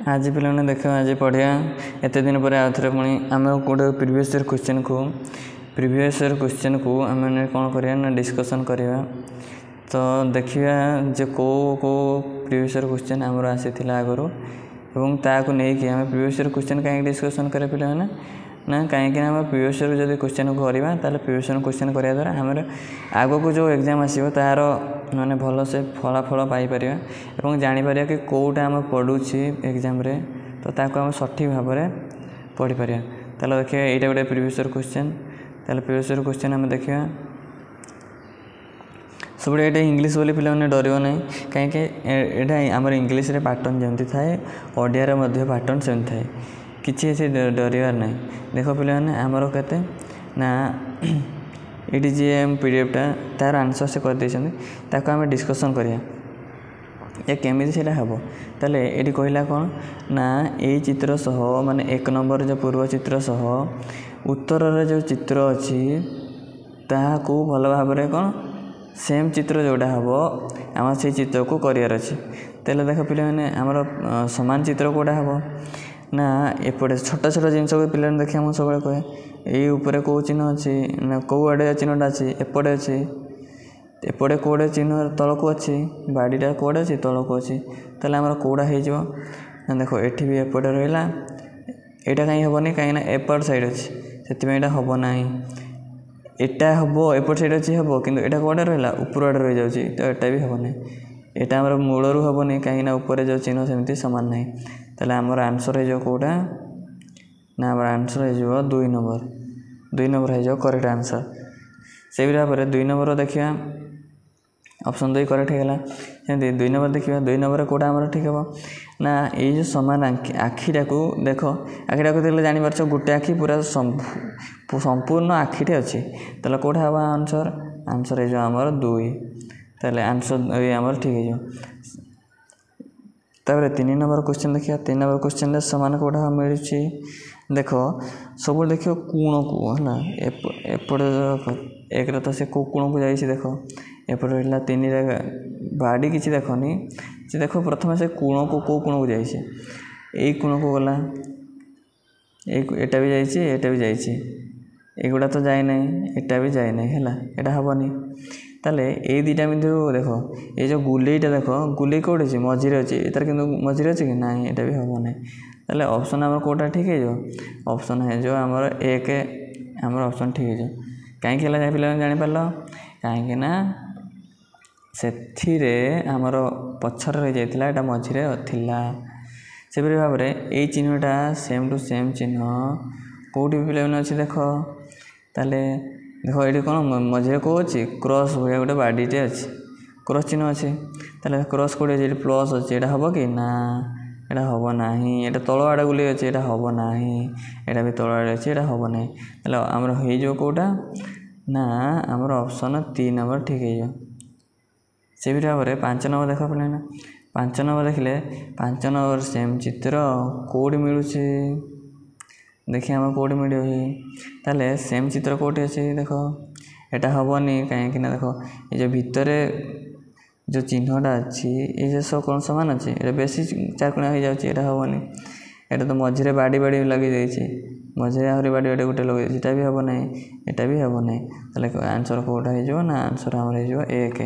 आज पे देखो आज पढ़िया एत दिन पर आउ थे पुणी आम गोटे प्रीवियस ईयर क्वेश्चन को आम कौन करवा डिस्कसन करवा। तो देखिए जे को प्रीवियस ईयर क्वेश्चन आमर आसी आगु एवं ताकू नहीं आम प्रीवियस ईयर क्वेश्चन कहीं डिस्कसन करें पे ना कहीं आम प्रीवियस ईयर जब क्वेश्चन को करवा प्रीवियस ईयर क्वेश्चन करने द्वारा आम आग को जो एग्जाम आसो तार माने भल से फलाफल पाइपर और जापर कि कौटा आम पढ़ुची एग्जाम रे तो ताको आम सठिक भाव में पढ़ी पार। देखिए यहाँ गोटे previous year question previous year question आम देखा सब ये इंग्लीश बोली पे डर ना कहीं आम इंग्लीश रे पैटर्न जमी थाए ओडिया पैटर्न सेम थाए किसी से डरबार ना। देख पे आमर के ना ये जी पीडीएफटा तार आंसर से कर ताको आम डिस्कसन करिया ये केमी से हम ताले ये कहला कौन ना ये चित्र सह माने एक नंबर जो पूर्व चित्र सह उत्तर जो चित्र अच्छी ताकू भल भाव में कौन सेम चित्र जोड़ा हम आम से चित्र को करार अच्छे। तेल देख पे आमर सामान चित्र कौटा हम ना एपटे छोट छोट जिनस पे देखिए मुझे सब कहे यही ऊपर कौ चिन्ह अच्छी ना कौ आड़े चिन्हटा अच्छी एपटे अच्छी एपटे कौड़े चिन्ह तलक अच्छी बाड़ीटा कौड़े अच्छी तलक अच्छी ताल आम कौड़ा हो देख एटी भी एपटे रहा यहाँ कहीं हेनी कहीं एपट साइड अच्छी से हम ना एटा हम एपट साइड अच्छी हम कि कौटे रहा ऊपर आड़े रही जाऊँगी तो यहाँ भी हम ना यहाँ आम मूलरू हेनी कहीं ऊपर जो चिन्ह सेमती सामान ना ताले आमर आंसर हो कौटा ना आम आंसर हो 2 नंबर हो करेक्ट आंसर। से भाव में 2 नंबर देखिए ऑप्शन 2 करेक्ट होगा सेमती 2 नंबर देखिए 2 नंबर कौटा आमर ठीक हम ना ये जो सामान आखिटा को देख आखिटा को देखिए जापर गोटे आखि पूरा संपूर्ण आखिटे अच्छी ताले कौटा हम आंसर हो आमर 2 ताले आंसर ये आमर ठीक है। तापर 3 नंबर क्वेश्चन देखिए 3 नंबर क्वेश्चन सामान कौटा मिलूँ देख सब देख कोण को है एक तो से कोण को जाइए देख एपट रहा 3 बाड़ी किसी देखनी से देख प्रथम से कोण को कोण को जाइए यही कोण को गला एटा भी जाइए एटा भी जाइए एगुड़ा तो जाए ना एटा भी जाए ना है यहाँ हेनी ताले ये दुटा मध्य देख ये जो गुलेईटा देख गुलेई कौटे अच्छी मझे अच्छी तार कि मझे अच्छे कि ना यहाँ भी हम ना ताले ऑप्शन आम कौटा ठीक है ऑप्शन है आमर एक आमर ऑप्शन ठीक है कहीं पे जापार कहीं से आमर पछर रही जाता है मझे थिला से भाव में यही चिन्हटा सेम टू सेम चिन्ह कौटी पे अच्छे देख ताले देख ये कौन मझे कौ अच्छी क्रॉस भाया गोटे बाड़ीटे अच्छी क्रॉस चिन्ह अच्छे ताले क्रॉस कौटे अच्छे प्लस अच्छे यहाँ हम कि ना यहाँ हम ना यहाँ तल आड़े गुले अच्छे यहाँ हम ना यहाँ भी तल आड़े अच्छे यहाँ हम ना ताले आमर हो कौटा ना आमर ऑप्शन 3 नंबर ठीक है। से भी भाव में 5 नंबर देख पे 5 नंबर देखिले 5 नंबर सेम चित्र कौटी मिलूँ देखिए आम कौटी मिले ताले सेम चित्र कौटे अच्छे देख यहाँ हेनी कहीं देख ये जो भितर जो चिन्हटा अच्छी ये सब कौन सामान अच्छी ये बेसी चारकोणिया हो जाए यहाँ हेनी यहाँ तो मझे बाड़ी बाड़ी लगे जाइए मझे आहरी बाड़ी बाड़ी गोटे लगे यहाँ भी हम ना यहाँ भी हम ना ताले आंसर कौटा हो ना आंसर आमर हो 1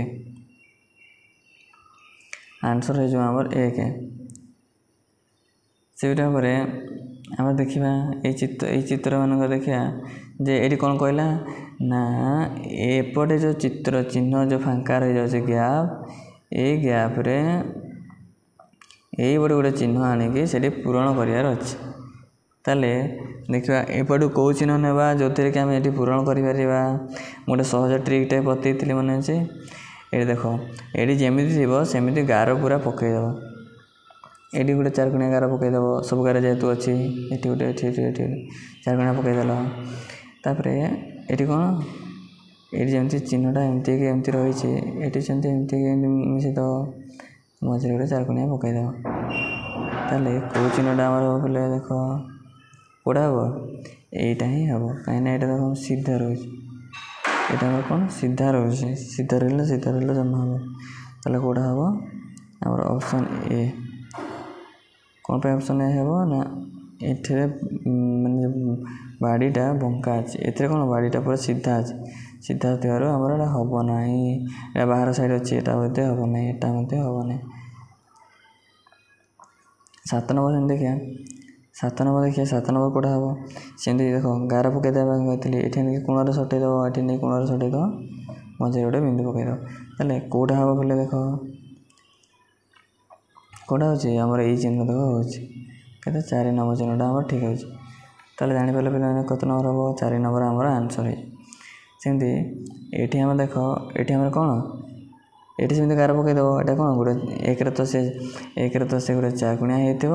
आंसर हो आमर 1 से भाव में आम देखा ये चित्र मान देखा जे ये कौन कहला ना एपटे जो चित्र चिन्ह जो फांका रही जाए गैप ये गैप रे यही बड़े गोटे चिन्ह आनिकी से पूरण करार अच्छे ताले देखा एपटू कौ चिन्ह नेबा जो थे कि आम ये पूरण कर गोटे सहज ट्रिकटे बतई मन अच्छे ये देख ये जमी थी सेमती गार पूरा पकईदेव ये गोटे चारकोणिया गार पकईदेव सब गार जेहेतु अच्छी ये गोटे ये चारकोणिया पकईदेल तापर ये कौन ये जमी चिन्हटा एमती एमती रही ये सेमती मिसेदेव मझे गोटे चारकोणिया पकईदेव ताले कौ चिन्हटा आमर पे देख कौटा हम यहीटा ही हम कहीं यहाँ देख सीधा रही यहाँ कौन सीधा रही सीधा रहा जमा हम ताले कौटा हम आमर ऑप्शन ए କ'ଣ ପାଇଁ ଅପସନ୍ ଏ ହେବ ନା ଏଥିରେ ମାନେ ବାଡ଼ିଟା ବଙ୍କା ଅଛି, ଏଥିରେ କ'ଣ ବାଡ଼ିଟା ପୁରା ସିଧା ଅଛି, ସିଧା ଥିବାରୁ ଆମର ଏଇଟା ହେବ ନାହିଁ। ଏଇଟା ବାହାର ସାଇଡ଼୍ ଅଛି, ଏଇଟା ମଧ୍ୟ ହେବ ନାହିଁ, ଏଇଟା ମଧ୍ୟ ହେବ ନାହିଁ। 7 ନମ୍ବର ସେମିତି ଦେଖିବା। 7 ନମ୍ବର ଦେଖିବା, 7 ନମ୍ବର କେଉଁଟା ହେବ? ସେମିତି ଦେଖ ଗାର ପକାଇ ଦେବା ପାଇଁ କହିଥିଲି, ଏଠି ନେଇକି କୋଣରେ ସଟେଇ ଦେବ, ଏଠି ନେଇ କୋଣରେ ସଟେଇ ଦେବ, ମଝିରେ ଗୋଟେ ବିନ୍ଦୁ ପକାଇ ଦେବ। ତାହେଲେ କେଉଁଟା ହେବ ବୋଲେ ଦେଖ କେଉଁଟା ହେଉଛି ଆମର ଏଇ ଚିହ୍ନ ଦେଖ ହେଉଛି କେତେ 4 ନମ୍ବର ଚିହ୍ନଟା ଆମର ଠିକ୍ ହେଉଛି। ତାହେଲେ ଜାଣିପାରିଲେ ପିଲାମାନେ କେତେ ନମ୍ବର ହେବ? 4 ନମ୍ବର ଆମର ଆନ୍ସର୍ ହେଇଛି। ସେମିତି ଏଠି ଆମେ ଦେଖ ଏଠି ଆମର କ'ଣ ଏଠି ସେମିତି ଗାର ପକାଇ ଦେବ, ଏଇଟା କ'ଣ ଗୋଟେ ଏକରେ ତ ସେ ଗୋଟେ ଚାକୁଣିଆ ହେଇଥିବ,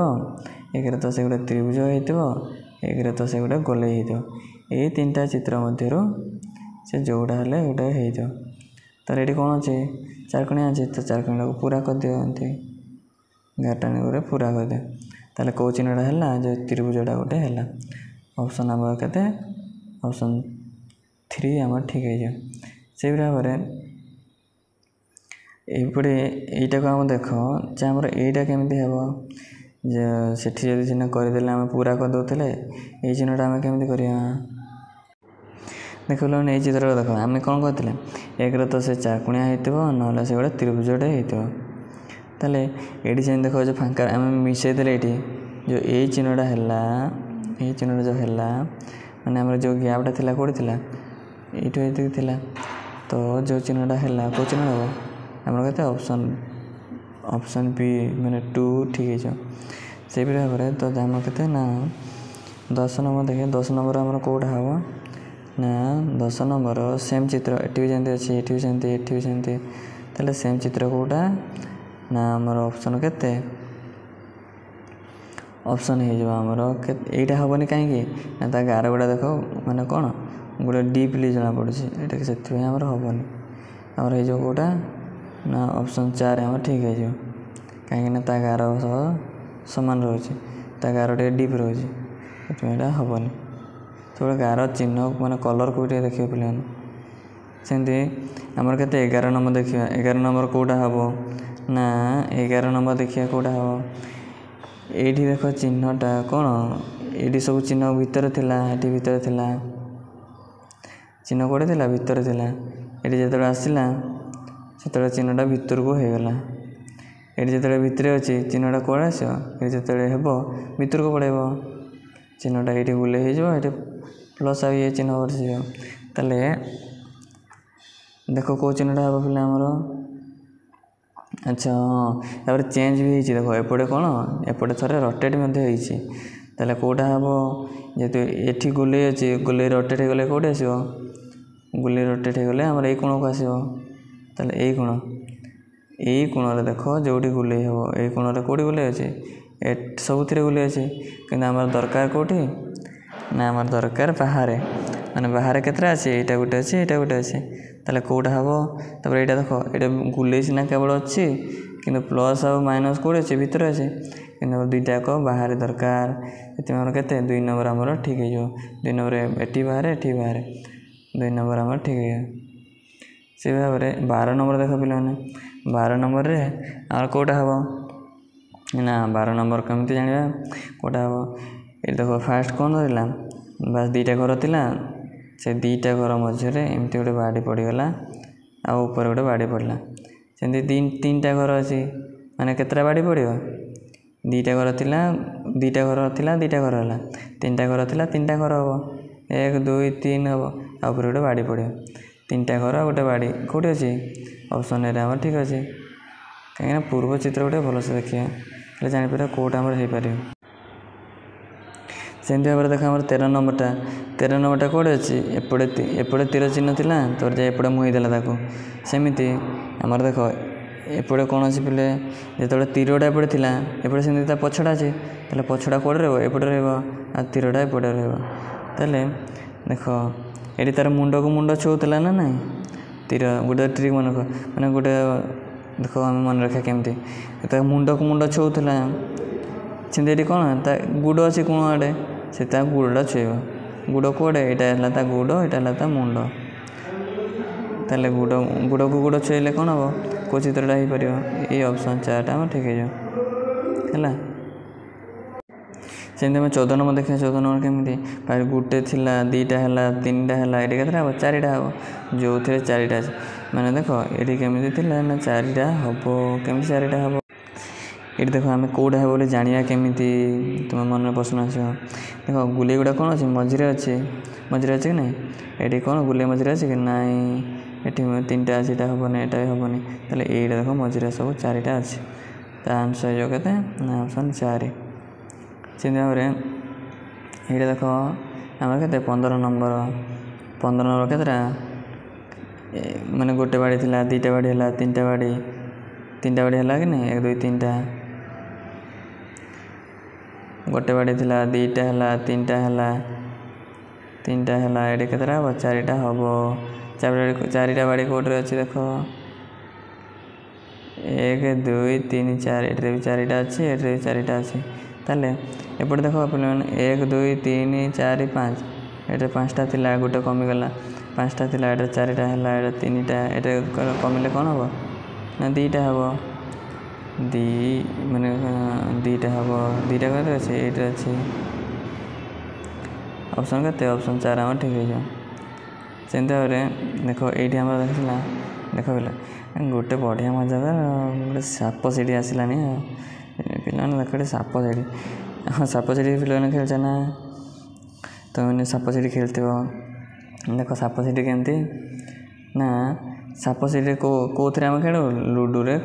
ଏକରେ ତ ସେ ଗୋଟେ ତ୍ରିଭୁଜ ହେଇଥିବ, ଏକରେ ତ ସେ ଗୋଟେ ଗୋଲେଇ ହେଇଥିବ। ଏଇ 3ଟା ଚିତ୍ର ମଧ୍ୟରୁ ସେ ଯେଉଁଟା ହେଲେ ଗୋଟେ ହେଇଥିବ। ତାହେଲେ ଏଠି କ'ଣ ଅଛି? ଚାରକୋଣିଆ ଅଛି, ତ ଚାରକୋଣିଆକୁ ପୁରା କରିଦିଅ, ଏମିତି ଗାରଟା ନେଇ ପୁରା କରିଦିଅ। ତାହେଲେ କେଉଁ ଚିହ୍ନଟା ହେଲା? ଯେଉଁ ତ୍ରିଭୁଜଟା ଗୋଟେ ହେଲା। ଅପସନ୍ ଆମର କେତେ? ଅପସନ୍ 3 ଆମର ଠିକ୍ ହେଇଯିବ। ସେଇ ଭାବରେ ଏଇପଟେ ଏଇଟାକୁ ଆମେ ଦେଖ ଯେ ଆମର ଏଇଟା କେମିତି ହେବ? ଯେ ସେଠି ଯଦି ଚିହ୍ନ କରିଦେଲେ ଆମେ ପୁରା କରିଦେଉଥିଲେ, ଏଇ ଚିହ୍ନଟା ଆମେ କେମିତି କରିବା? ଦେଖିଲ ଏଇ ଚିତ୍ରରେ ଦେଖ ଆମେ କ'ଣ କରିଥିଲେ, ଏକରେ ତ ସେ ଚାରକୋଣିଆ ହେଇଥିବ, ନହେଲେ ସେ ଗୋଟେ ତ୍ରିଭୁଜଟେ ହେଇଥିବ। ତାହେଲେ ଏଇଠି ସେମିତି ଦେଖ ଯେଉଁ ଫାଙ୍କା ଆମେ ମିଶାଇ ଦେଲେ, ଏଇଠି ଯେଉଁ ଏଇ ଚିହ୍ନଟା ହେଲା, ଏଇ ଚିହ୍ନଟା ଯେଉଁ ହେଲା ମାନେ ଆମର ଯେଉଁ ଗ୍ୟାପ୍ଟା ଥିଲା କେଉଁଠି ଥିଲା? ଏଇଠୁ ଏତିକି ଥିଲା। ତ ଯେଉଁ ଚିହ୍ନଟା ହେଲା କେଉଁ ଚିହ୍ନ ହେବ? ଆମର କେତେ? ଅପସନ୍ ବି ମାନେ 2 ଠିକ୍ ହେଇଯିବ। ସେଇଭଳି ଭାବରେ ତ ଆମର କେତେ ନା 10 ନମ୍ବର ଦେଖିବା। 10 ନମ୍ବର ଆମର କେଉଁଟା ହେବ ନା 10 ନମ୍ବର ସେମ୍ ଚିତ୍ର, ଏଠି ବି ଯେମିତି ଅଛି, ଏଠି ବି ସେମିତି, ଏଠି ବି ସେମିତି। ତାହେଲେ ସେମ୍ ଚିତ୍ର କେଉଁଟା ନା ଆମର ଅପସନ୍ କେତେ? ଅପସନ୍ ହେଇଯିବ ଆମର ଏଇଟା ହେବନି କାହିଁକି ନା ତା ଗାର ଗୁଡ଼ା ଦେଖ ମାନେ କ'ଣ ଗୋଟେ ଡିପ୍ଲି ଜଣାପଡ଼ୁଛି, ଏଇଟା ସେଥିପାଇଁ ଆମର ହେବନି। ଆମର ହେଇଯିବ କେଉଁଟା ନା ଅପସନ୍ 4 ଆମର ଠିକ୍ ହେଇଯିବ। କାହିଁକିନା ତା ଗାର ସହ ସମାନ ରହୁଛି, ତା ଗାର ଟିକେ ଡିପ୍ ରହୁଛି, ସେଥିପାଇଁ ଏଇଟା ହେବନି। ସେତେବେଳେ ଗାର ଚିହ୍ନ ମାନେ କଲର୍କୁ ଟିକେ ଦେଖିବ ପିଲାମାନେ। ସେମିତି ଆମର କେତେ? 11 ନମ୍ବର ଦେଖିବା। 11 ନମ୍ବର କେଉଁଟା ହେବ ନା 11 ନମ୍ବର ଦେଖିବା କେଉଁଟା ହେବ? ଏଇଠି ଦେଖ ଚିହ୍ନଟା କ'ଣ ଏଇଠି ସବୁ ଚିହ୍ନ ଭିତରେ ଥିଲା, ଏଠି ଭିତରେ ଥିଲା, ଚିହ୍ନ କେଉଁଠି ଥିଲା? ଭିତରେ ଥିଲା। ଏଠି ଯେତେବେଳେ ଆସିଲା ସେତେବେଳେ ଚିହ୍ନଟା ଭିତରକୁ ହେଇଗଲା। ଏଠି ଯେତେବେଳେ ଭିତରେ ଅଛି ଚିହ୍ନଟା କୁଆଡ଼େ ଆସିବ? ଏଠି ଯେତେବେଳେ ହେବ ଭିତରକୁ ପଳାଇବ, ଚିହ୍ନଟା ଏଇଠି ବୁଲେଇ ହେଇଯିବ, ଏଠି ପ୍ଲସ୍ ଆଉ ଇଏ ଚିହ୍ନ ବସିଯିବ। ତାହେଲେ ଦେଖ କେଉଁ ଚିହ୍ନଟା ହେବ ପିଲା ଆମର? ଆଚ୍ଛା ହଁ, ତାପରେ ଚେଞ୍ଜ ବି ହେଇଛି ଦେଖ, ଏପଟେ କ'ଣ ଏପଟେ ଥରେ ରୋଟେଟ୍ ମଧ୍ୟ ହେଇଛି। ତାହେଲେ କେଉଁଟା ହେବ? ଯେହେତୁ ଏଠି ଗୋଲେଇ ଅଛି, ଗୋଲେଇ ରୋଟେଟ୍ ହେଇଗଲେ କେଉଁଠି ଆସିବ? ଗୋଲେଇ ରୋଟେଟ୍ ହେଇଗଲେ ଆମର ଏଇ କୋଣକୁ ଆସିବ। ତାହେଲେ ଏଇ କୋଣରେ ଦେଖ ଯେଉଁଠି ଗୁଲେଇ ହେବ, ଏଇ କୋଣରେ କେଉଁଠି ଗୁଲେଇ ଅଛି? ସବୁଥିରେ ଗୁଲେଇ ଅଛି, କିନ୍ତୁ ଆମର ଦରକାର କେଉଁଠି ନା ଆମର ଦରକାର ବାହାରେ। ମାନେ ବାହାରେ କେତେଟା ଅଛି? ଏଇଟା ଗୋଟେ ଅଛି, ଏଇଟା ଗୋଟେ ଅଛି। ତାହେଲେ କେଉଁଟା ହେବ? ତାପରେ ଏଇଟା ଦେଖ ଏଇଟା ଗୁଲେଇ ସିନା କେବଳ ଅଛି, କିନ୍ତୁ ପ୍ଲସ୍ ଆଉ ମାଇନସ୍ କେଉଁଠି ଅଛି? ଭିତରେ ଅଛି, କିନ୍ତୁ ଦୁଇଟାକ ବାହାରେ ଦରକାର। ସେଥିପାଇଁ ଆମର କେତେ? 2 ନମ୍ବର ଆମର ଠିକ୍ ହେଇଯିବ। 2 ନମ୍ବର ଏଠି ବାହାରେ, ଏଠି ବାହାରେ, 2 ନମ୍ବର ଆମର ଠିକ୍ ହେଇଯିବ। ସେଇ ଭାବରେ 12 ନମ୍ବର ଦେଖ ପିଲାମାନେ। 12 ନମ୍ବରରେ ଆମର କେଉଁଟା ହେବ ନା 12 ନମ୍ବର କେମିତି ଜାଣିବା କେଉଁଟା ହେବ? ଏଠି ଦେଖ ଫାଷ୍ଟ କ'ଣ ଥିଲା? ବାସ୍ 2ଟା ଘର ଥିଲା, ସେ 2ଟା ଘର ମଝିରେ ଏମିତି ଗୋଟେ ବାଡ଼ି ପଡ଼ିଗଲା, ଆଉ ଉପରେ ଗୋଟେ ବାଡ଼ି ପଡ଼ିଲା। ସେମିତି 3ଟା ଘର ଅଛି, ମାନେ କେତେଟା ବାଡ଼ି ପଡ଼ିବ? 2ଟା ଘର ଥିଲା, 2ଟା ଘର ଥିଲା, 2ଟା ଘର ହେଲା। 3ଟା ଘର ଥିଲା, 3ଟା ଘର ହେବ। 1 2 3 ହେବ, ଆଉ ଉପରେ ଗୋଟେ ବାଡ଼ି ପଡ଼ିବ। 3ଟା ଘର ଆଉ ଗୋଟେ ବାଡ଼ି କେଉଁଠି ଅଛି? ଅପସନ୍ ଏରେ ଆମର ଠିକ୍ ଅଛି। କାହିଁକିନା ପୂର୍ବ ଚିତ୍ର ଗୋଟେ ଭଲସେ ଦେଖିବା, ହେଲେ ଜାଣିପାରିବା କେଉଁଟା ଆମର ହେଇପାରିବ। ସେମିତି ଭାବରେ ଦେଖ ଆମର 13 ନମ୍ବରଟା କେଉଁଠି ଅଛି? ଏପଟେ ତୀର ଚିହ୍ନ ଥିଲା, ତାପରେ ଯାଇ ଏପଟେ ମୁହେଇ ଦେଲା ତାକୁ। ସେମିତି ଆମର ଦେଖ ଏପଟେ କ'ଣ ଅଛି ପିଲେ? ଯେତେବେଳେ ତୀରଟା ଏପଟେ ଥିଲା, ଏପଟେ ସେମିତି ତା ପଛଟା ଅଛି, ତାହେଲେ ପଛଟା କେଉଁଠି ରହିବ? ଏପଟେ ରହିବ, ଆଉ ତୀରଟା ଏପଟେ ରହିବ। ତାହେଲେ ଦେଖ ଏଠି ତା'ର ମୁଣ୍ଡକୁ ମୁଣ୍ଡ ଛୁଉଁଥିଲା ନା ନାହିଁ? ତୀର ଗୋଟେ ଟ୍ରିକ୍ ମାନେ ଗୋଟେ ଦେଖ ଆମେ ମନେ ରଖିବା କେମିତି? ତା ମୁଣ୍ଡକୁ ମୁଣ୍ଡ ଛୁଉଁଥିଲା, ସେମିତି ଏଠି କ'ଣ ତା ଗୁଡ଼ ଅଛି କୋଣ ଆଡ଼େ, ସେ ତା ଗୁଡ଼ଟା ଛୁଇଁବ। ଗୁଡ଼ କୁଆଡ଼େ? ଏଇଟା ହେଲା ତା ଗୁଡ଼, ଏଇଟା ହେଲା ତା ମୁଣ୍ଡ। ତାହେଲେ ଗୁଡ଼କୁ ଗୁଡ଼ ଛୁଇଁଲେ କ'ଣ ହେବ? କେଉଁ ଚିତ୍ରଟା ହେଇପାରିବ? ଏଇ ଅପସନ୍ 4ଟା ଆମର ଠିକ୍ ହେଇଯିବ ହେଲା। सेमती आम 14 नंबर देखा 14 नंबर केमी गोटे थिला 2टा है 3टा है ये केतटा हम 4टा हम जो थे 4टा माने देख ये केमी ना 4टा हम केमी 4टा हम ये देख आम कौटा है बोले जाना केमी तुम मन प्रश्न आस देख गुले गुड़ा कौन अच्छे मझे अच्छे कि ना ये कौन गुले मझे अच्छे कि ना ये 3टा अच्छे यहाँ हेनी एटा भी हेनी तेल ये देख मझे सब 4टा अच्छे तो आंसर जो कहते ना ऑप्शन 4 से भाव ये देख आम के 15 नंबर केतटा माने गोटे बाड़ी थी 2टा बाड़ी है 3टा बाड़ी है कि नहीं 1 2 3टा गोटे बाड़ी थी 2टा है 3टा है ये केतटा हम 4टा हम 4टा बाड़ी कौटे अच्छी देख 1 2 3 4 ये भी 4टा अच्छी ये भी 4टा अच्छी ताले एपटे देख पे 1 2 3 4 5 ये 5टा थी गोटे कमिगला 5टा थी ये 4टा है ये 3टा ये कमिले कौन हम ना 2टा हम माने 2टा हम 2टा कहते अच्छे ये अच्छे ऑप्शन के ऑप्शन 4 आम ठीक है सेमती भाव देख ये आम देखा देख पे गोटे बढ़िया मजा था गोटे साप सीढ़ी आसलानी पिला देख साप सीढ़ी हाँ साप सीढ़ी पे खेलच ना तो मैंने साप सीढ़ी खेलते देख साप सीढ़ी केमती ना साप सीढ़ी कौ थे आम खेलु लुडु रे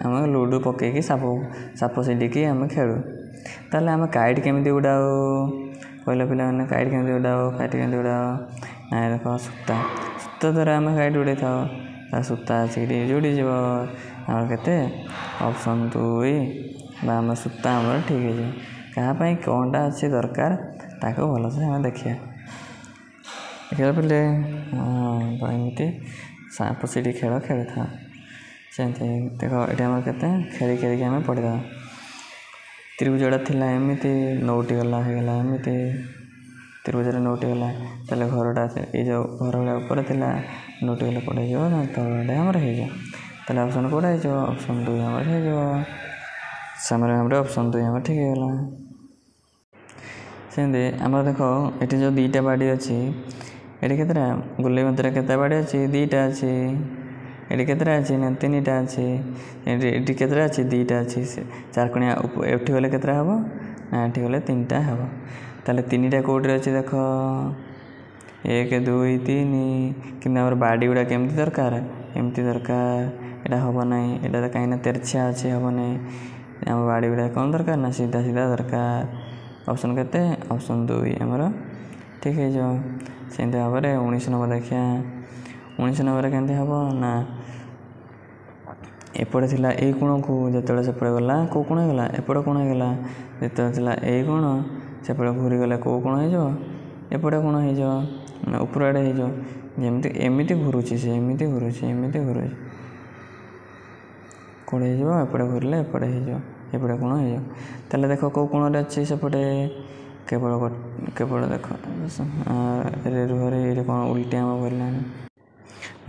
आम लुडु पकईकि साप सीढ़ी की आम खेलु ताल आम काइट केमी उड़ा कहले पे काइट केमी उड़ा ना देख सूता द्वारा आम काइट उड़े था सूता सीढ़ी जोड़ीज आम के ऑप्शन 2 आम सूता आम ठीक है क्या कौनटा अच्छी दरकार ताको भलसे आम देखिए खेल पे हाँ एमती साप सीढ़ी खेल खेली था सेमती देख ये आम के खेली खेल आम पढ़ीद त्रिभुजटा थी एमती नौटी गला एमती त्रिभुज नौटी गला ताले घरटा ये जो घर भाया ऊपर थी नौटी गला कौटे हो तलटा आमर हो ऑप्शन कौटा हो ऑप्शन 2 आमर हो सामने ऑप्शन 2 आम ठीक है सेमती आम देख ये जो 2टा बाड़ी अच्छी ये केतटा गुले मतर केतटा बाड़ी अच्छी 2टा अच्छी ये केतटा अच्छी ना 3टा अच्छी ये केतटा अच्छी 2टा अच्छी 4 कोणिया एठी गले केतटा हम ना एठी गले 3टा हम ताले 3टा कौटे अच्छी देख 1 2 3 कि बाड़ी गुड़ा केमती दरकार एमती दरकार यहाँ हम ना यहाँ कहीं तेरछिया अच्छे हम ना आम बाड़ी गुड़ा कौन दरकार ना सीधा सीधा दरकार ऑप्शन के ऑप्शन 2 आमर ठीक है जो सेमती भाव 19 नंबर देखिए 19 नंबर केमती हम ना एपटे थी ये कोण को जो सेपटे गला कौ कोण होगा एपटे कोण होगा जो ये कोण सेपटे घूरी गला कौ कोण हो एपटे कोण हो ऊपर आड़े हो जमी एमती घूरुची से एमती घूरुची कौड़े होपटे घूरले एपटे होपटे कोण हो ताले देख कौ कोण अच्छी सेपटे केवल केवल देख रुहरे ये कौन उल्टी आम बोलना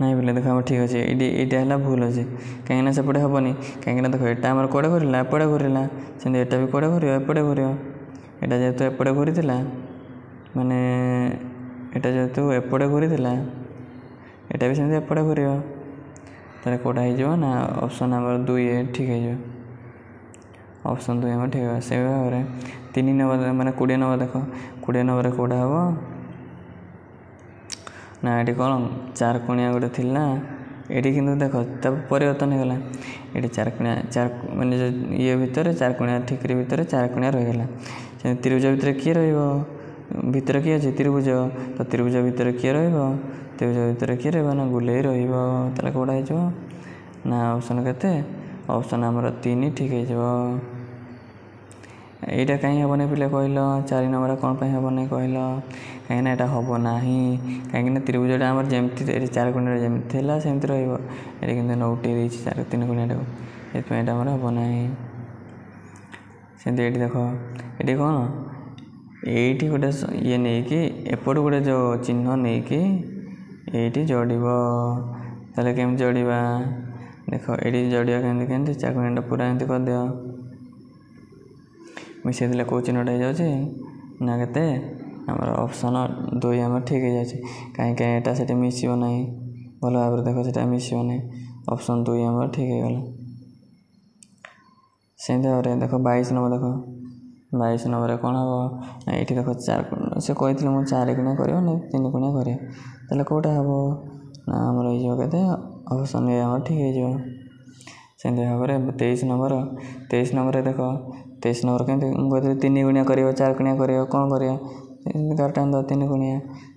नहीं बोले देख आम ठीक अच्छे ये है भूल अच्छे कहीं सेपटे हेनी कहीं देख यहाँ आम कौड़े घूरला एपटे घूरला सेमती यहाँ भी कौड़े घूर एपटे घूर यहाँ जेहेतु एपटे घूरी माने यहाँ जेहेतु एपटे घूरी यहाँ भी सेमती एपटे घूर ताले कौटा हो ना ऑप्शन नंबर 2 ठीक है ऑप्शन 2 आम ठीक है से भाव 3 नंबर माने 20 नंबर देख 20 नंबर कौटा हम ना ये कौन 4 कोणिया गोटे थी ये कि देख तब परिवर्तन होगा ये 4 कोणिया 4 माने ये भितर 4 कोणिया ठिकरी भितर 4 कोणिया रहीगला त्रिभुज भितर किए भितर किए अच्छे त्रिभुज तो त्रिभुज भितर किए त्रिभुज भितर किए ना गुले रहा कौटा हो ना ऑप्शन के ऑप्शन आमर 3 ठीक है यहाँ कहीं हेनी पे कहल 4 नंबर कौन हम ना कहल कहीं यहाँ हम ना कहीं त्रिभुजटा आम जमी 4 कोणिया जमी थी सेमती रही नौटे 3 कोणिया ये हम ना सेमती ये देख ये कौन ये गोटे ये नहीं कि एपट गोटे जो चिन्ह नहीं कि ये जोड़ ताले केम जोड़ा देख ये जोड़ा केमती 4 कोणिया पूरा एमती कर दियो मिसेई देले को चिन्हटा हो जाउछि ना केते हमर ऑप्शन 2 हमर ठीक हो जाउछि काहे के एटा सेटे मिसिबो नाही भलो भाबरे देखो सेटा मिसिबो नाही ऑप्शन 2 हमर ठीक हो गला सेंदे और देखो 22 नंबर देखो 22 नंबर कोन हो एठी देखो 4 से कहितले मु 4 गुणा करियो ना 3 गुणा करियो तले कोटा हबो ना हमर ए जो केते ऑप्शन ए हमर ठीक हो जो सेंदे भाबरे 23 नंबर देखो 23 नंबर केते मु कहते 3 गुणा करियो 4 गुणा करियो कोन करियो करटा 3 गुणा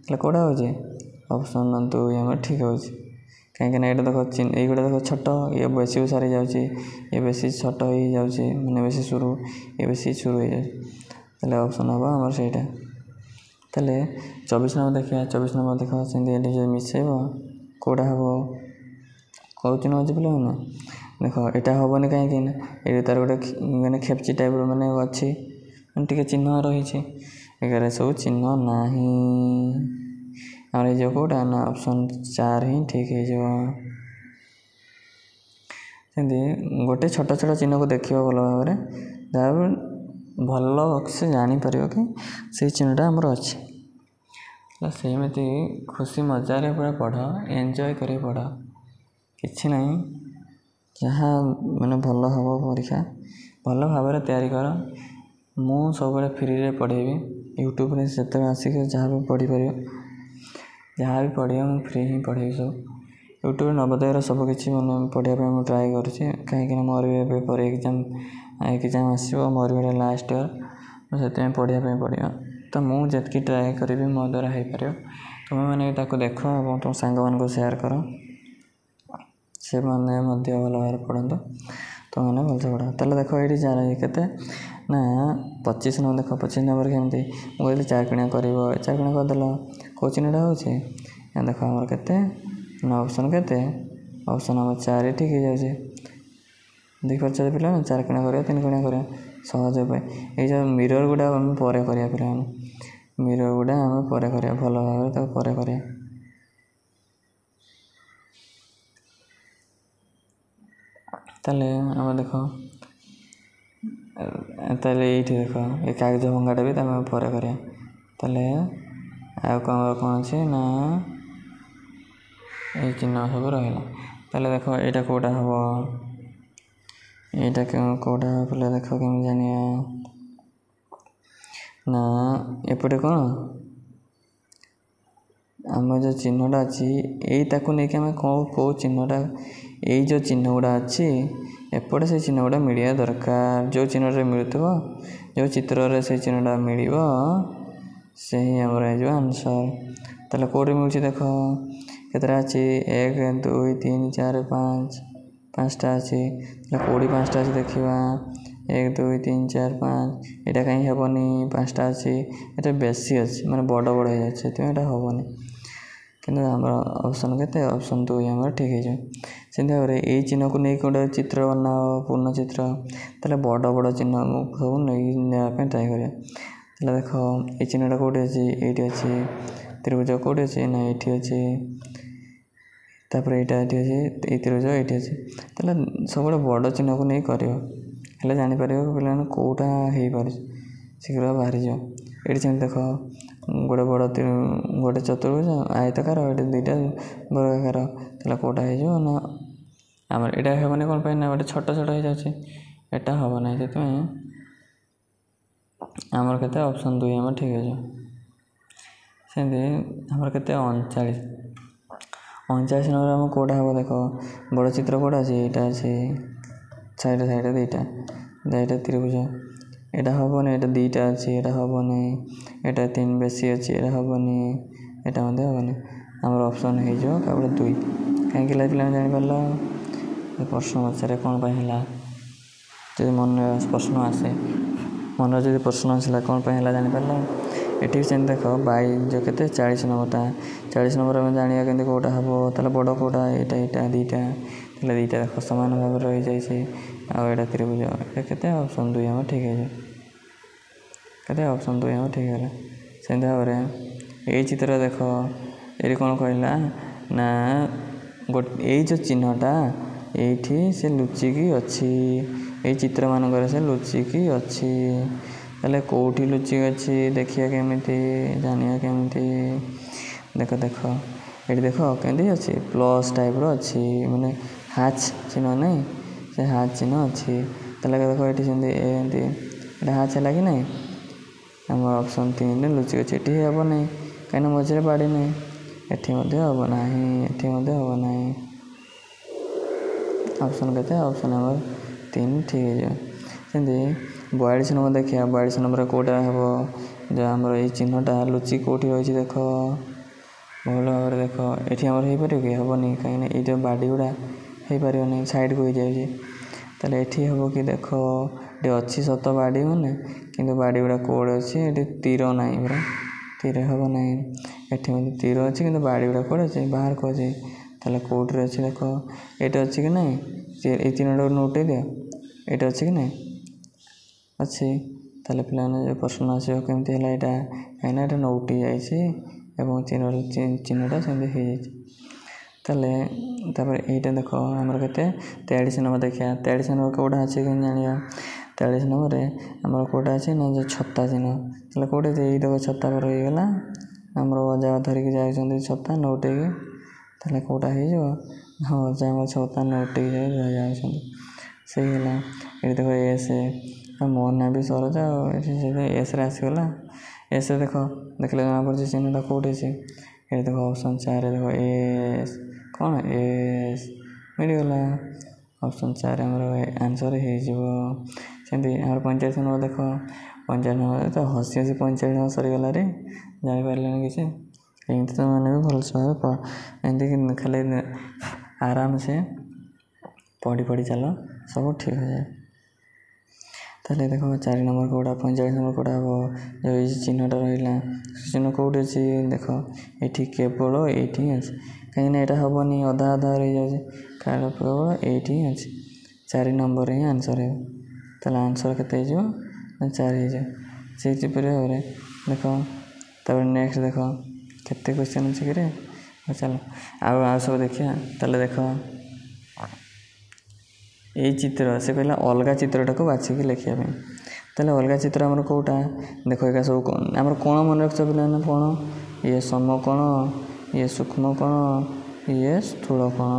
तले कोटा हो जे ऑप्शन 2 हमर ठीक हो जे कहीं एटा देखो एगुड़ा देखो छोट ये बेसी सारी जाऊँगी ये बेसी छोट हो जाऊँगी मैंने बेसी शुरू ये बेसी शुरू हो जाए ऑप्शन हम आम से 24 नंबर देखिए 24 नंबर देखो से मिसेब कौटा हम कौ चिन्ह अच्छे पे ना देखो यहाँ हेनी कहीं ये तार गोटे मैंने खेपची टाइप मैंने अच्छी टे चिन्ह रही है सब चिन्ह ना आम जो कौटा ना ऑप्शन 4 ही ठीक है गोटे छोट छोट चिन्ह को देख भल भाव में भल से जापर कि से चिन्हटा आमर अच्छे सेमती खुशी मजार पूरा पढ़ एंजॉय कर पढ़ कि ना जहाँ मैंने भल हम परीक्षा भल भाव में तैयारी कर मु सब फ्री पढ़ेबी यूट्यूब रे से आसिक जहाँ भी पढ़ी पार जहाँ भी पढ़िया मुझे फ्री ही पढ़ेबी सब यूट्यूब नवोदय सबकि मैंने पढ़ाई मुझे ट्राए कहीं मोर भी पेपर एग्जाम आसो मोर भी लास्ट ईयर से पढ़ाई पड़ो तो मुझे जी ट्राए करी मो द्वारा हो पार तुम्हें मैंने देख और तुम सांग मान सेयार कर से मैंने भल भाव पढ़त तो मैंने भलसे पढ़ा तेल देख ये के ना 25 नंबर देख 25 नंबर केमती मुझे 4 कुणिया कर 4 कुणिया करदेल कौ चिन्हटा हो देख आमर के ना ऑप्शन के ऑप्शन हम 4 ठीक हो जाए देखिए पे 4 कुणिया कर 3 कुणिया कर सहज उपाय ये मिरर गुड़ा आम पर पे मिरर गुड़ा आम पर भल भाव पर ताले आम देख ताले ये देख ये कागज भंगाटा भी आम पर ताले कौन अच्छे ना ये चिन्ह सब रहा ताले देख यहाँ कौटा हम यहाँ कौटा पे देख कमी जानिया ना एपटे कौन आम जो चिन्हटा अच्छी यही नहीं आम कौ चिन्हटा यही जो चिन्ह गुड़ा अच्छी एपटे से चिन्ह गुड़ा मिलवा दरकार जो चिन्ह मिलूव जो चित्र से चिन्हटा मिल से ही आमर हो आंसर ताले कौटे मिलूँ देख केतटा अच्छी 1 2 3 4 5 5टा अच्छी कौड़ी 5टा अच्छी देखा 1 2 3 4 5 यहाँ कहीं हेनी 5टा अच्छी ये बेसी अच्छी मैंने बड़ बड़ हो जाए हेनी कि ऑप्शन के ऑप्शन 2 आम ठीक है से भाव में यही चिन्ह को नहीं गोटे चित्र बनाओ पूर्ण चित्र ताले बड़ बड़ चिन्ह सब नहीं ट्राए कर देख ये चिन्हटा कौटे अच्छी ये अच्छी त्रिभुज कौटे अच्छे ना ये अच्छे तापर यहाँ अच्छे ये त्रिभुज ये अच्छे ताले सब बड़ चिन्ह को नहीं कर जापर पे कौटा हो पार शीघ्र बाहरी जाए ये देख गोटे बड़ गोटे चतुर्भुज आयतकार ये 2टा वर्गाकार ताले कौटा हो ना आमर यहाँ हेनी कौन पाई ना गोटे छोट छोट हो जाए यहाँ हम ना से आमर के ऑप्शन 2 आम ठीक है सेमती आमर के 39 नंबर आम कौटा हम देख बड़ चित्र कौटा अच्छे यहाँ अच्छे साइड साइड 2टा यहाँ त्रिभुज यहाँ हेनी यहाँ 2टा अच्छी यहाँ हेनी यहाँ 3 बेसी अच्छी यहाँ हेनी यहाँ हेनी आमर ऑप्शन हो 2 कहीं पे जापर प्रश्न पचारे कौन है जो मन प्रश्न आसे मन जो प्रश्न आसला कौन है जापर ये से देख 22 जो के 40 नंबरटा 40 नंबर आम जाना कि कौटा हम ताले बड़ कौटा यहाँ 2टा 2टा देख सामान भाव रही जाए आड़ा त्रिभुज ये के ऑप्शन 2 आम ठीक है के ऑप्शन 2 आम ठीक है से भाव में यही चित्र देख ये कौन कहला ना यही जो चिन्हटा ये से लुचिकी अच्छी ये चित्र मानक से लुचिकी अच्छी ତାହେଲେ କେଉଁଠି ଲୁଚି ଅଛି ଦେଖିବା କେମିତି, ଜାଣିବା କେମିତି। ଦେଖ ଏଠି ଦେଖ କେମିତି ଅଛି, ପ୍ଲସ୍ ଟାଇପ୍ର ଅଛି, ମାନେ ହାଚ୍ ଚିହ୍ନ ନାହିଁ, ସେ ହାଚ୍ ଚିହ୍ନ ଅଛି। ତାହେଲେ ଦେଖ ଏଠି ସେମିତି ଏମିତି ଏଇଟା ହାଚ୍ ହେଲା କି ନାହିଁ। ଆମର ଅପସନ୍ 3ରେ ଲୁଚି ଅଛି। ଏଠି ହେବ ନାହିଁ କାହିଁକିନା ମଝିରେ ବାଡ଼ି ନାହିଁ। ଏଠି ମଧ୍ୟ ହେବ ନାହିଁ, ଏଠି ମଧ୍ୟ ହେବ ନାହିଁ। ଅପସନ୍ କେତେ? ଅପସନ୍ ଆମର 3 ଠିକ୍ ହେଇଯିବ। ସେମିତି 42 ନମ୍ବର ଦେଖିବା। 42 ନମ୍ବର କେଉଁଟା ହେବ? ଯେଉଁ ଆମର ଏଇ ଚିହ୍ନଟା ଲୁଚି କେଉଁଠି ରହିଛି ଦେଖ, ଭଲ ଭାବରେ ଦେଖ। ଏଠି ଆମର ହେଇପାରିବ କି? ହେବନି, କାହିଁକିନା ଏଇ ଯେଉଁ ବାଡ଼ି ଗୁଡ଼ା ହେଇପାରିବନି, ସାଇଡ଼୍କୁ ହେଇଯାଉଛି। ତାହେଲେ ଏଠି ହେବ କି? ଦେଖ ଏଠି ଅଛି ସତ ବାଡ଼ି ମାନେ, କିନ୍ତୁ ବାଡ଼ି ଗୁଡ଼ା କେଉଁଠି ଅଛି? ଏଠି ତୀର ନାହିଁ ପରା, ତୀର ହେବ ନାହିଁ। ଏଠି ମଧ୍ୟ ତୀର ଅଛି କିନ୍ତୁ ବାଡ଼ି ଗୁଡ଼ା କେଉଁଠି ଅଛି? ବାହାରକୁ ଅଛି। ତାହେଲେ କେଉଁଠିରେ ଅଛି ଦେଖ, ଏଇଠି ଅଛି କି ନାହିଁ? ଏଇ ଚିହ୍ନଟାକୁ ନୋଟେଇ ଦିଅ, ଏଇଟା ଅଛି କି ନାହିଁ? ଅଛି। ତାହେଲେ ପିଲାମାନେ ଯେଉଁ ପ୍ରଶ୍ନ ଆସିବ କେମିତି ହେଲା ଏଇଟା, କାହିଁକିନା ଏଇଟା ନୋଉଟି ଯାଇଛି ଏବଂ ଚିହ୍ନଟା ସେମିତି ହେଇଯାଇଛି। ତାପରେ ଏଇଟା ଦେଖ ଆମର କେତେ? 43 ନମ୍ବର ଦେଖିବା। 43 ନମ୍ବର କେଉଁଟା ଅଛି କେମିତି ଜାଣିବା? 43 ନମ୍ବରରେ ଆମର କେଉଁଟା ଅଛି ନା ଯେଉଁ ଛତା ଚିହ୍ନ। ତାହେଲେ କେଉଁଠି ଅଛି? ଏଇ ଦେଖ ଛତା ପରେ ହେଇଗଲା, ଆମର ଅଜା ଧରିକି ଯାଉଛନ୍ତି ଛତା ନୋଟେଇକି। ତାହେଲେ କେଉଁଟା ହେଇଯିବ? ହଁ, ଅଜାଙ୍କ ଛତା ନୋଟେଇକି ଯାଉଛନ୍ତି, ସେଇ ହେଲା। ଏଠି ଦେଖ ଏସ୍, ମୋ ନାଁ ବି ସରୋଜ, ଆଉ ଏଠି ସେଥିପାଇଁ ଏସ୍ରେ ଆସିଗଲା। ଏସ୍ରେ ଦେଖିଲେ ଜଣାପଡ଼ୁଛି ଚିହ୍ନଟା କେଉଁଠି ଅଛି। ଏଠି ଦେଖ ଅପସନ୍ 4ରେ ଦେଖ ଏସ୍, କ'ଣ ଏସ୍ ମିଳିଗଲା। ଅପସନ୍ 4 ଆମର ଆନ୍ସର୍ ହେଇଯିବ। ସେମିତି ଆମର 45 ନମ୍ବର ଦେଖ। 45 ନମ୍ବର ତ ହସି 45 ନମ୍ବର ସରିଗଲା ରେ, ଜାଣିପାରିଲେନି କିଛି। ଏମିତି ତ ମାନେ ବି ଭଲସେ ଭାବେ ଏମିତି ଖାଲି ଆରାମସେ ପଢ଼ି ଚାଲ, ସବୁ ଠିକ୍ ହେଇଯାଏ। ତାହେଲେ ଦେଖ 4 ନମ୍ବର କେଉଁଟା, 45 ନମ୍ବର କେଉଁଟା ହେବ? ଯେଉଁ ଏଇ ଚିହ୍ନଟା ରହିଲା, ଚିହ୍ନ କେଉଁଠି ଅଛି ଦେଖ, ଏଠି କେବଳ ଏଇଠି ହିଁ ଅଛି। କାହିଁକିନା ଏଇଟା ହେବନି, ଅଧା ରହିଯାଉଛି, କାରଣ କେବଳ ଏଇଠି ହିଁ ଅଛି। 4 ନମ୍ବରରେ ହିଁ ଆନ୍ସର୍ ହେବ। ତାହେଲେ ଆନ୍ସର୍ କେତେ ହେଇଯିବ ନା 4 ହେଇଯିବ। ସେଇପରି ଭାବରେ ଦେଖ। ତାପରେ ନେକ୍ସଟ ଦେଖ କେତେ କ୍ୱେଶ୍ଚନ୍ ଅଛି କି ରେ। ଚାଲ ଆଉ ସବୁ ଦେଖିବା। ତାହେଲେ ଦେଖ ଏଇ ଚିତ୍ର, ସେ କହିଲା ଅଲଗା ଚିତ୍ରଟାକୁ ବାଛିକି ଲେଖିବା ପାଇଁ। ତାହେଲେ ଅଲଗା ଚିତ୍ର ଆମର କେଉଁଟା ଦେଖ, ଏକା ସବୁ ଆମର କୋଣ ମନେ ରଖିଛ ପିଲାମାନେ? କୋଣ, ଇଏ ସମକୋଣ, ଇଏ ସୂକ୍ଷ୍ମ କୋଣ, ଇଏ ସ୍ଥୂଳ କୋଣ।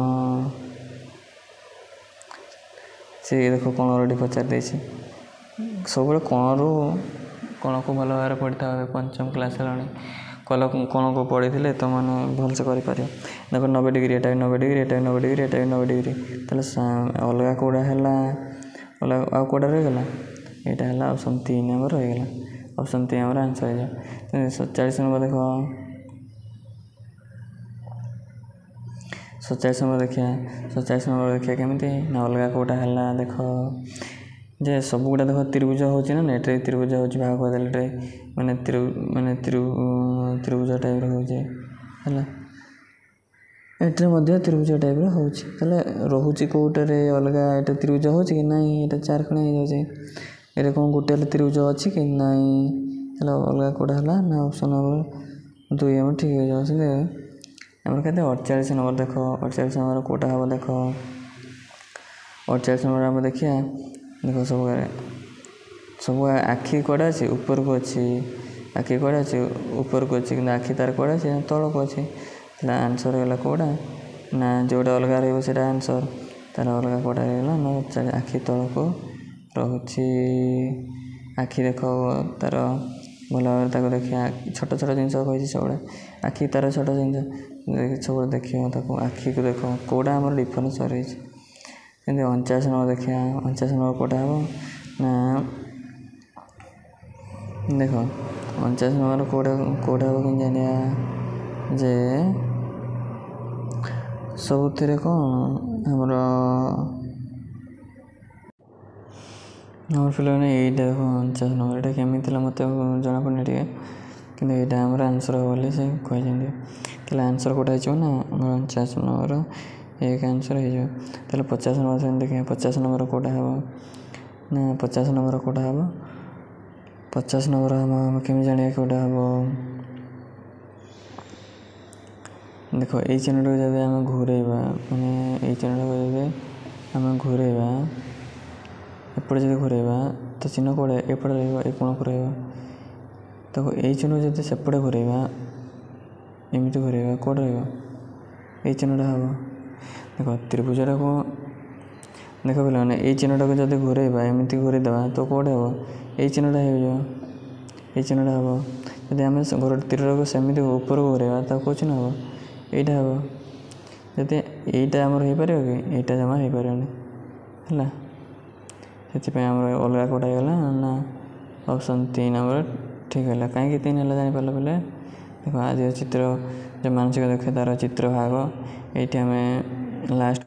ସେ ଦେଖ କୋଣରୁ ଏଠି ପଚାରି ଦେଇଛି। ସବୁବେଳେ କୋଣକୁ ଭଲ ଭାବରେ ପଢ଼ିଥାଉ। ପଞ୍ଚମ କ୍ଲାସ୍ ହେଲାଣି, କୋଣକୁ ପଢ଼ିଥିଲେ ତୁମମାନେ ଭଲସେ କରିପାରିବ। ଦେଖ 90 ଡିଗ୍ରୀ, ଏଟା ବି 90 ଡିଗ୍ରୀ, ଏଟା ବି 90 ଡିଗ୍ରୀ, ଏଟା ବି 90 ଡିଗ୍ରୀ। ତାହେଲେ ଅଲଗା କେଉଁଟା ହେଲା? ଅଲଗା ଆଉ କେଉଁଟା ରହିଗଲା? ଏଇଟା ହେଲା ଅପସନ୍ 3 ଆମର ରହିଗଲା। ଅପସନ୍ 3 ଆମର ଆନ୍ସର୍ ହେଇଯିବ। 47 ନମ୍ବର ଦେଖ। 47 ନମ୍ବର ଦେଖିବା। 47 ନମ୍ବର ଦେଖିବା କେମିତି ନା ଅଲଗା କେଉଁଟା ହେଲା ଦେଖ, ଯେ ସବୁଗୁଡ଼ା ଦେଖ ତ୍ରିଭୁଜ ହେଉଛି ନା, ଏଠାରେ ତ୍ରିଭୁଜ ହେଉଛି, ଭାଗ କରିଦେଲେ ଏଠାରେ ମାନେ ତ୍ରିଭୁଜ ଟାଇପ୍ର ହେଉଛି ହେଲା। ଏଠାରେ ମଧ୍ୟ ତ୍ରିଭୁଜ ଟାଇପ୍ର ହେଉଛି। ତାହେଲେ ରହୁଛି କେଉଁଟାରେ ଅଲଗା? ଏଇଟା ତ୍ରିଭୁଜ ହେଉଛି କି ନାହିଁ? ଏଇଟା 4 ଖଣ୍ଡ ହେଇଯାଉଛି। ଏଇଟା କ'ଣ ଗୋଟେ ହେଲେ ତ୍ରିଭୁଜ ଅଛି କି ନାହିଁ? ତାହେଲେ ଅଲଗା କେଉଁଟା ହେଲା ନା ଅପସନ୍ ଆମର 2 ଆମର ଠିକ୍ ହେଇଯାଉଛି। ଆମର କେତେ? 48 ନମ୍ବର ଦେଖ। 48 ନମ୍ବର କେଉଁଟା ହେବ ଦେଖ। 48 ନମ୍ବର ଆମେ ଦେଖିବା। ଦେଖ ସବୁ ଆଖି କୁଆଡ଼େ ଅଛି? ଉପରକୁ ଅଛି। ଆଖି କୁଆଡ଼େ ଅଛି? ଉପରକୁ ଅଛି, କିନ୍ତୁ ଆଖି ତାର କୁଆଡ଼େ ଅଛି? ତଳକୁ ଅଛି। ତାହେଲେ ଆନ୍ସର୍ ହେଇଗଲା କେଉଁଟା ନା ଯେଉଁଟା ଅଲଗା ରହିବ ସେଇଟା ଆନ୍ସର୍। ତାର ଅଲଗା କେଉଁଟା ହେଇଗଲା ନା ଆଖି ତଳକୁ ରହୁଛି। ଆଖି ଦେଖ ତାର ଭଲ ଭାବରେ ତାକୁ ଦେଖିବା। ଛୋଟ ଜିନିଷ କହିଛି ସବୁବେଳେ, ଆଖି ତାର ଛୋଟ ଜିନିଷ ସବୁବେଳେ ଦେଖିବ ତାକୁ। ଆଖିକୁ ଦେଖ କେଉଁଟା ଆମର ଡିଫରେନ୍ସ ରହିଛି। ସେମିତି 49 ନମ୍ବର ଦେଖିବା। 49 ନମ୍ବର କେଉଁଟା ହେବ ନା ଦେଖ 49 ନମ୍ବର କେଉଁଟା ହେବ କେମିତି ଜାଣିବା? ଯେ ସବୁଥିରେ କ'ଣ ଆମର ପିଲାମାନେ ଏଇଟା ଦେଖ 49 ନମ୍ବର, ଏଇଟା କେମିତି ଥିଲା ମୋତେ ଜଣାପଡ଼ୁନି ଟିକେ, କିନ୍ତୁ ଏଇଟା ଆମର ଆନ୍ସର୍ ହେବ ବୋଲି ସେ କହିଛନ୍ତି। ତାହେଲେ ଆନ୍ସର୍ କେଉଁଟା ହେଇଯିବ ନା ଆମର 49 ନମ୍ବର ଏକ ଆନ୍ସର୍ ହେଇଯିବ। ତାହେଲେ 50 ନମ୍ବର ସେମିତି ଦେଖିବା। 50 ନମ୍ବର କେଉଁଟା ହେବ ନା 50 ନମ୍ବର କେଉଁଟା ହେବ? 50 ନମ୍ବର ଆମେ କେମିତି ଜାଣିବା କେଉଁଟା ହେବ? ଦେଖ ଏଇ ଚିହ୍ନଟାକୁ ଯଦି ଆମେ ଘୂରେଇବା, ମାନେ ଏଇ ଚିହ୍ନଟାକୁ ଯଦି ଆମେ ଘୂରେଇବା, एपटे जब घूरेबा तो चिन्ह कौड़े एपटे रही कोणक रही तो ये चिन्ह जब सेपटे घूरेबा एमती घूरेबा कौटे रही चिन्हटा हम देख त्रिभुजटा को देख पे ये चिन्हटा को जब घूरेबा एमती घूरीदेवा तो कौटे हम ये चिन्हटा हो चिन्हटा हम जब आम गोटे तीर को सेमती ऊपर को घूरेबा तो कौ चिन्ह हम यहीटा हम जब यहीटा आमर हो पार कि यहीटा जमा हो पार है से अलग कौटा गला ना ऑप्शन 3 आम ठीक है कहीं 3 है जापर पे देख आज चित्र जो मानसिक दक्षतार चित्र भाग ये आम लास्ट